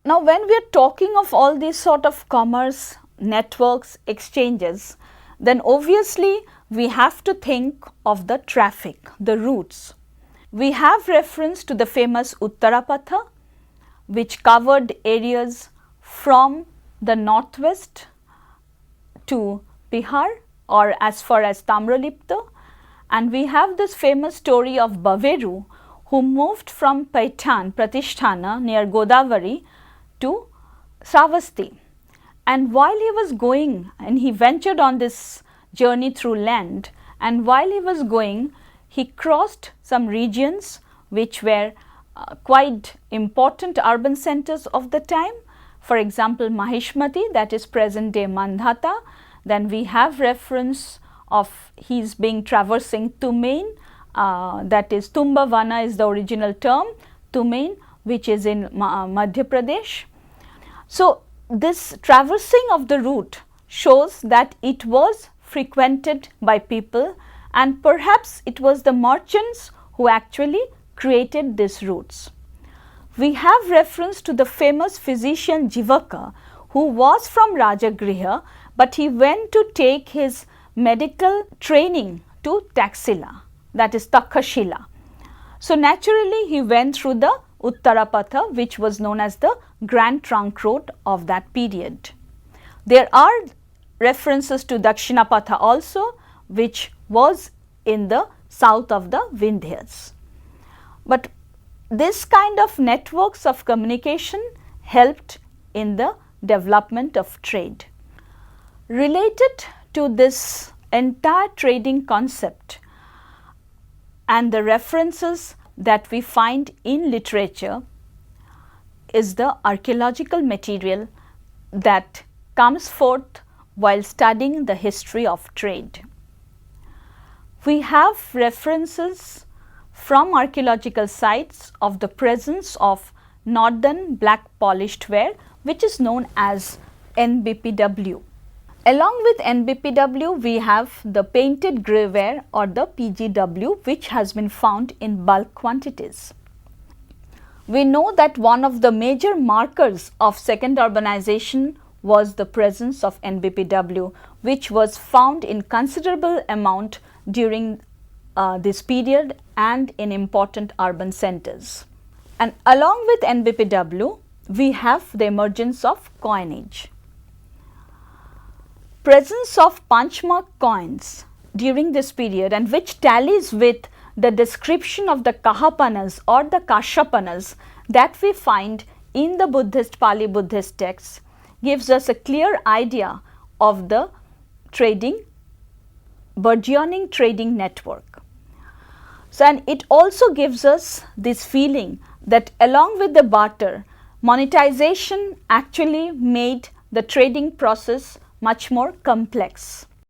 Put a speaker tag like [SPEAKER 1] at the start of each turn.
[SPEAKER 1] Now, when we are talking of all these sort of commerce networks, exchanges, then obviously we have to think of the traffic, the routes. We have reference to the famous Uttarapatha, which covered areas from the northwest to Bihar or as far as Tamralipta, and we have this famous story of Baveru, who moved from Paitan, Pratisthana near Godavari to Savasti. And while he was going, and he ventured on this journey through land, and while he was going, he crossed some regions which were quite important urban centers of the time. For example, Maheshmati, that is present day Mandhata. Then we have reference of his being traversing Tumain, that is Tumbavana is the original term, Tumain, which is in Madhya Pradesh. So, this traversing of the route shows that it was frequented by people, and perhaps it was the merchants who actually created these routes. We have reference to the famous physician Jivaka, who was from Rajagriha, but he went to take his medical training to Taxila, that is Takhashila. So, naturally he went through the Uttarapatha, which was known as the Grand Trunk Road of that period. There are references to Dakshinapatha also, which was in the south of the Vindhyas. But this kind of networks of communication helped in the development of trade. Related to this entire trading concept and the references that we find in literature is the archaeological material that comes forth while studying the history of trade. We have references from archaeological sites of the presence of northern black polished ware, which is known as NBPW. Along with NBPW, we have the painted grey ware or the PGW, which has been found in bulk quantities. We know that one of the major markers of second urbanization was the presence of NBPW, which was found in considerable amount during this period and in important urban centers. And along with NBPW, we have the emergence of coinage. Presence of punchmark coins during this period, and which tallies with the description of the Kahapanas or the Kashapanas that we find in the Buddhist Pali Buddhist texts, gives us a clear idea of the burgeoning trading network. So, and it also gives us this feeling that along with the barter, monetization actually made the trading process much more complex.